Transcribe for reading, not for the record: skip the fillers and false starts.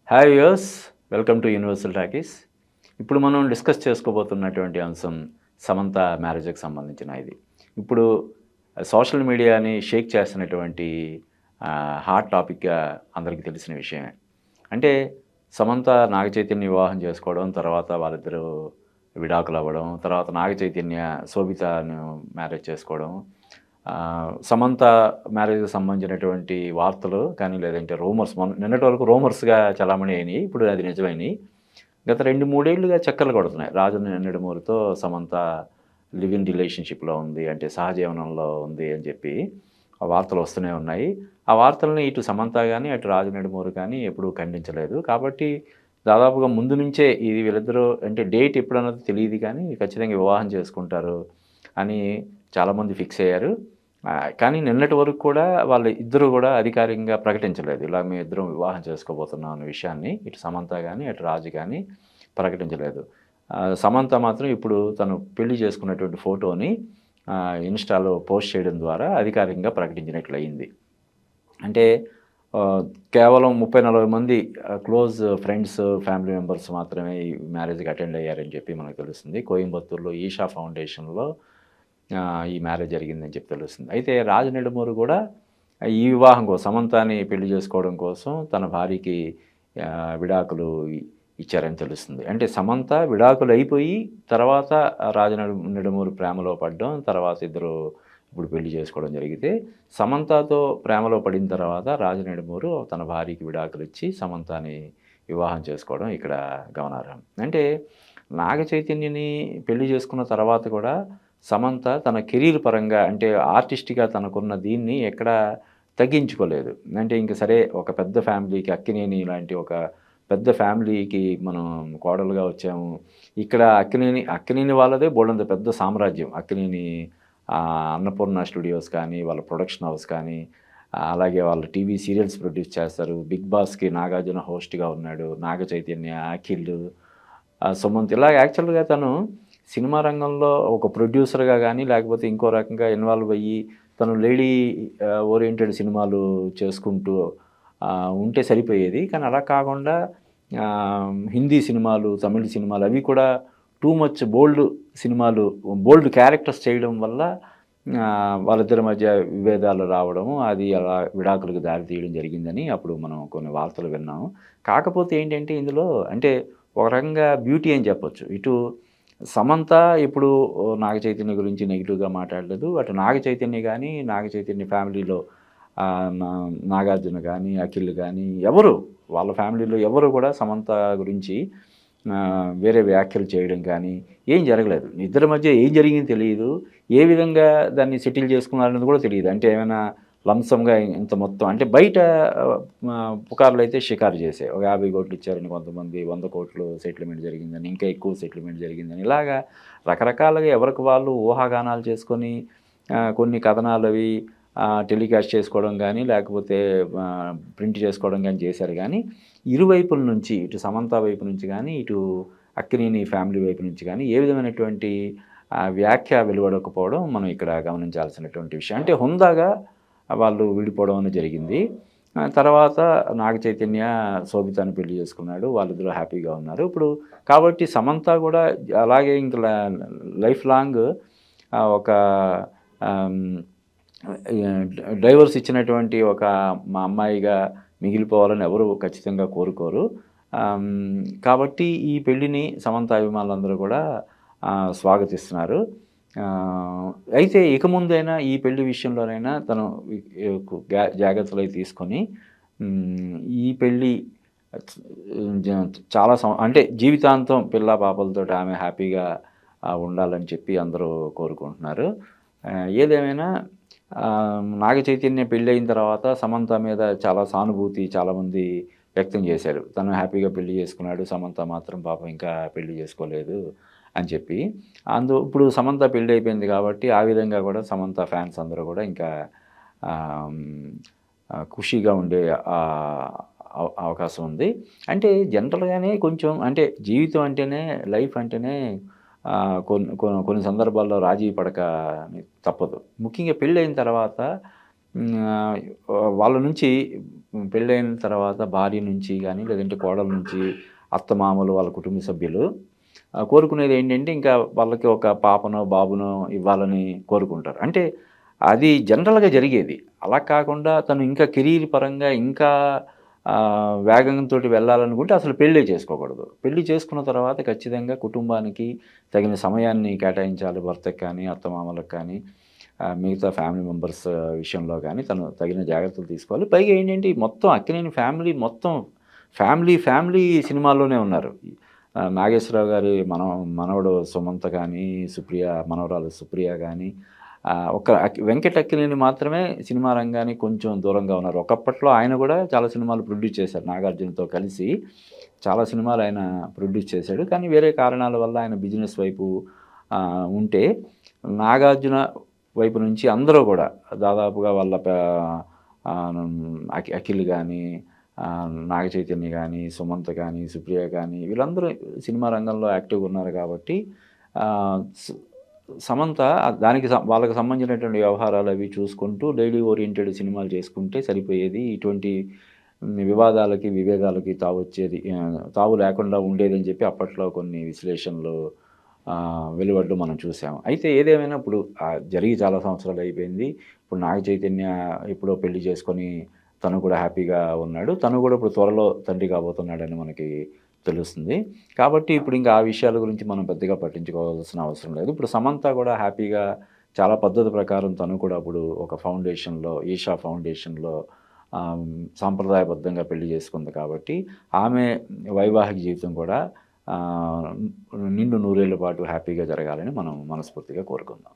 Hi viewers, welcome to universal talkies. ఇప్పుడు మనం discuss చేసుకోబోతున్నటువంటి అంశం సమంత మ్యారేజ్కి సంబంధించిన ఇది. ఇప్పుడు సోషల్ మీడియాని షేక్ చేస్తున్నటువంటి హాట్ టాపిక్‌గా అందరికీ తెలిసిన విషయమే. అంటే సమంత నాగ చైతన్య వివాహం చేసుకోవడం, తర్వాత వాళ్ళిద్దరూ విడాకులవ్వడం, తర్వాత నాగ చైతన్య శోభితను మ్యారేజ్ చేసుకోవడం. సమంత మ్యారేజ్‌కి సంబంధించినటువంటి వార్తలు కానీ, లేదంటే రూమర్స్ నిన్నటి వరకు రూమర్స్‌గా చలామణి అయినియి. ఇప్పుడు అది నిజమైనియి. గత 2, 3 ఏళ్లుగా చక్కర్లు కొడుతున్నాయి. రాజు నిడుమూరితో సమంత లివ్ ఇన్ రిలేషన్‌షిప్‌లో ఉంది. అంటే సహజీవనంలో ఉంది అని చెప్పి ఆ వార్తలు వస్తూనే ఉన్నాయి. ఆ వార్తల్ని ఇటు సమంత గాని, అటు రాజు నిడుమూరి కానీ ఎప్పుడూ ఖండించలేదు. కాబట్టి దాదాపుగా ముందు నుంచే ఇది వీళ్ళిద్దరూ అంటే డేట్ ఎప్పుడన్నది తెలీదు కానీ ఖచ్చితంగా వివాహం చేసుకుంటారు అని చాలామంది ఫిక్స్ అయ్యారు. కానీ నిన్నటి వరకు కూడా వాళ్ళు ఇద్దరు కూడా అధికారికంగా ప్రకటించలేదు. ఇలా మేమిద్దరం వివాహం చేసుకోబోతున్నాం అన్న విషయాన్ని ఇటు సమంత గాని, అటు రాజు గాని ప్రకటించలేదు. సమంత మాత్రం ఇప్పుడు తను పెళ్లి చేసుకున్నటువంటి ఫోటోని ఇన్‌స్టాలో పోస్ట్ చేయడం ద్వారా అధికారికంగా ప్రకటించినట్లయింది. అంటే కేవలం 30, 40 మంది క్లోజ్ ఫ్రెండ్స్, ఫ్యామిలీ మెంబర్స్ మాత్రమే ఈ మ్యారేజ్‌కి అటెండ్ అయ్యారని చెప్పి మనకు తెలుస్తుంది. కోయంబత్తూర్‌లో ఈషా ఫౌండేషన్‌లో ఈ మ్యారేజ్ జరిగిందని చెప్పి తెలుస్తుంది. అయితే రాజు నెడుమూరు కూడా ఈ వివాహం కోసం సమంతని పెళ్లి చేసుకోవడం కోసం తన భార్యకి విడాకులు ఇచ్చారని తెలుస్తుంది. అంటే సమంత విడాకులు అయిపోయి తర్వాత రాజు నెడుమూరు ప్రేమలో పడడం, తర్వాత ఇద్దరు ఇప్పుడు పెళ్లి చేసుకోవడం జరిగితే, సమంతతో ప్రేమలో పడిన తర్వాత రాజు నెడుమూరు తన భార్యకి విడాకులు ఇచ్చి సమంతని వివాహం చేసుకోవడం ఇక్కడ గమనార్హం. అంటే నాగ చైతన్యని పెళ్లి చేసుకున్న తర్వాత కూడా సమంత తన కెరీర్ పరంగా అంటే ఆర్టిస్ట్‌గా తనకున్న దీన్ని ఎక్కడా తగ్గించుకోలేదు. అంటే ఇంక సరే ఒక పెద్ద ఫ్యామిలీకి అక్కినేని లాంటి ఒక పెద్ద ఫ్యామిలీకి మనం కోడలుగా వచ్చాము. ఇక్కడ అక్కినేని వాళ్ళదే బోలెడంత పెద్ద సామ్రాజ్యం. అక్కినేని అన్నపూర్ణ స్టూడియోస్ కానీ, వాళ్ళ ప్రొడక్షన్ హౌస్ కానీ, అలాగే వాళ్ళు టీవీ సీరియల్స్ ప్రొడ్యూస్ చేస్తారు. 'బిగ్ బాస్‌కి' నాగార్జున హోస్ట్‌గా ఉన్నాడు. నాగ చైతన్య, అఖిల్, సుమంత్ ఇలాగ యాక్చువల్‌గా తను సినిమా రంగంలో ఒక ప్రొడ్యూసర్‌గా గానీ, లేకపోతే ఇంకో రకంగా ఇన్వాల్వ్ అయ్యి, తను లేడీ ఓరియెంటెడ్ సినిమాలు చేసుకుంటూ ఉంటే సరిపోయేది. కానీ అలా కాకుండా హిందీ సినిమాలు, తమిళ్ సినిమాలు అవి కూడా టూ మచ్ బోల్డ్ సినిమాలు, బోల్డ్ క్యారెక్టర్స్ చేయడం వల్ల వాళ్ళిద్దరి మధ్య విభేదాలు రావడము, అది అలా విడాకులకు దారి తీయడం జరిగిందని అప్పుడు మనం కొన్ని వార్తలు విన్నాము. కాకపోతే ఏంటంటే ఇందులో అంటే ఒక రకంగా బ్యూటీ అని చెప్పొచ్చు. ఇటు సమంత ఇప్పుడు నాగ చైతన్య గురించి నెగెటివ్‌గా మాట్లాడలేదు. అటు నాగ చైతన్య గానీ, నాగ చైతన్య ఫ్యామిలీలో ఆహ్, నా నాగార్జున గానీ, అఖిల్ గానీ ఎవరు వాళ్ళ ఫ్యామిలీలో ఎవరు కూడా సమంత గురించి వేరే వ్యాఖ్యలు చేయడం కానీ ఏం జరగలేదు. ఇద్దరి మధ్య ఏం జరిగిందో తెలీదు. ఏ విధంగా దాన్ని సెటిల్ చేసుకున్నారన్నది కూడా తెలీదు. అంటే ఏమైనా లంసమ్‌గా ఇంత మొత్తం అంటే బయట పుకార్లయితే షికారు చేసాయి. ఒక 50,00,00,000 ఇచ్చారని కొంతమంది, 100,00,00,000 సెటిల్మెంట్ జరిగిందని, ఇంకా ఎక్కువ సెటిల్మెంట్ జరిగిందని, ఇలాగా రకరకాలుగా ఎవరికి వాళ్ళు ఊహాగానాలు చేసుకొని కొన్ని కథనాలవి టెలికాస్ట్ చేసుకోవడం గానీ, లేకపోతే ప్రింట్ చేసుకోవడం గానీ చేశారు గానీ, ఇరువైపుల నుంచి ఇటు సమంత వైపు నుంచి గానీ, ఇటు అక్కినేని ఫ్యామిలీ వైపు నుంచి గానీ, ఏ విధమైనటువంటి వ్యాఖ్య వెలువడకపోవడం మనం ఇక్కడ గమనించాల్సినటువంటి విషయం. అంటే హుందాగా వాళ్ళు విడిపోవడం అనేది జరిగింది. తర్వాత నాగ చైతన్య శోభితని పెళ్లి చేసుకున్నాడు. వాళ్ళిద్దరూ హ్యాపీగా ఉన్నారు. ఇప్పుడు కాబట్టి సమంత కూడా అలాగే ఇంక లైఫ్ లాంగ్ ఒక ఆహ్, డైవోర్స్ ఇచ్చినటువంటి ఒక మా అమ్మాయిగా మిగిలిపోవాలని ఎవరు ఖచ్చితంగా కోరుకోరు. కాబట్టి ఈ పెళ్ళిని సమంత అభిమానులందరూ కూడా స్వాగతిస్తున్నారు. అయితే ఇక ముందైనా ఈ పెళ్లి విషయంలోనైనా తను జాగ్రత్తలవి తీసుకొని ఈ పెళ్ళి జ చాలా అంటే జీవితాంతం పిల్లా పాపలతోటి ఆమె హ్యాపీగా ఉండాలని చెప్పి అందరూ కోరుకుంటున్నారు. ఏదేమైనా నాగ చైతన్య పెళ్ళయిన తర్వాత సమంత మీద చాలా సానుభూతి చాలామంది వ్యక్తం చేశారు. తను హ్యాపీగా పెళ్లి చేసుకున్నాడు. సమంత మాత్రం పాపం ఇంకా పెళ్లి చేసుకోలేదు అని చెప్పి. ఇప్పుడు సమంత పెళ్లి అయిపోయింది కాబట్టి ఆ విధంగా కూడా సమంత ఫ్యాన్స్ అందరూ కూడా ఇంకా ఖుషీగా ఉండే అవకాశం ఉంది. అంటే జనరల్‌గానే కొంచెం అంటే జీవితం అంటేనే, లైఫ్ అంటేనే కొన్ని సందర్భాల్లో రాజీ పడక తప్పదు. ముఖ్యంగా పెళ్ళైన తర్వాత ఆహ్, వాళ్ళ నుంచి పెళ్ళైన తర్వాత భార్య నుంచి గానీ, లేదంటే కోడల నుంచి అత్తమామలు, వాళ్ళ కుటుంబ సభ్యులు కోరుకునేది ఏంటంటే, ఇంకా వాళ్ళకి ఒక పాపనో, బాబునో ఇవ్వాలని కోరుకుంటారు. అంటే అది జనరల్‌గా జరిగేది. అలా కాకుండా తను ఇంకా కెరీర్ పరంగా ఇంకా వేగంతోటి వెళ్ళాలనుకుంటే అసలు పెళ్ళే చేసుకోకూడదు. పెళ్లి చేసుకున్న తర్వాత ఖచ్చితంగా కుటుంబానికి తగిన సమయాన్ని కేటాయించాలి. భర్తకి కానీ, అత్తమామలకు కానీ, మిగతా ఫ్యామిలీ మెంబర్స్ విషయంలో గానీ తను తగిన జాగ్రత్తలు తీసుకోవాలి. పైగా ఏంటంటే, ఈ మొత్తం అక్కినేని ఫ్యామిలీ మొత్తం ఫ్యామిలీ సినిమాల్లోనే ఉన్నారు. నాగేశ్వరరావు గారి మనవడు సుమంత్ గానీ, మనవరాలు సుప్రియ గానీ, ఒక వెంకట్ అక్కినేని మాత్రమే సినిమా రంగానికి కొంచెం దూరంగా ఉన్నారు. ఒకప్పట్లో ఆయన గూడా చాలా సినిమాలు ప్రొడ్యూస్ చేశారు. నాగార్జునతో కలిసి చాలా సినిమాలు ఆయన ప్రొడ్యూస్ చేశాడు. కానీ వేరే కారణాల వల్ల ఆయన బిజినెస్ వైపు ఉంటే, నాగార్జున వైపు నుంచి అందరూ గూడా దాదాపుగా వాళ్ళ అఖిల్ గానీ, నాగ చైతన్య గానీ, సుమంత్ గానీ, సుప్రియ గానీ వీళ్ళందరూ సినిమా రంగంలో యాక్టివ్‌గా ఉన్నారు కాబట్టి ఆహ్, స్ సమంత దానికి వాళ్ళకి సంబంధించినటువంటి వ్యవహారాలు అవి చూసుకుంటూ డైలీ ఓరియెంటెడ్ సినిమాలు చేసుకుంటే సరిపోయేది. ఇటువంటి వివాదాలకి, విభేదాలకి తావు లేకుండా ఉండేదని చెప్పి అప్పట్లో కొన్ని విశ్లేషణలు వెలువడడం మనం చూసాము. అయితే ఏదేమైనా ఇప్పుడు జరిగి చాలా సంవత్సరాలు అయిపోయింది. ఇప్పుడు నాగ చైతన్య ఎప్పుడో పెళ్లి చేసుకొని తను కూడా హ్యాపీగా ఉన్నాడు. తను కూడా ఇప్పుడు త్వరలో తండ్రి కాబోతున్నాడని మనకి తెలుస్తుంది. కాబట్టి ఇప్పుడు ఇంకా ఆ విషయాల గురించి మనం పెద్దగా పట్టించుకోవాల్సిన అవసరం లేదు. ఇప్పుడు సమంత కూడా హ్యాపీగా చాలా పద్ధతి ప్రకారం తను కూడా ఇప్పుడు ఒక ఫౌండేషన్‌లో ఈషా ఫౌండేషన్‌లో సాంప్రదాయబద్ధంగా పెళ్లి చేసుకుంది కాబట్టి ఆమె వైవాహిక జీవితం కూడా నిండు నూరేళ్ల పాటు హ్యాపీగా జరగాలని మనం మనస్ఫూర్తిగా కోరుకుందాం.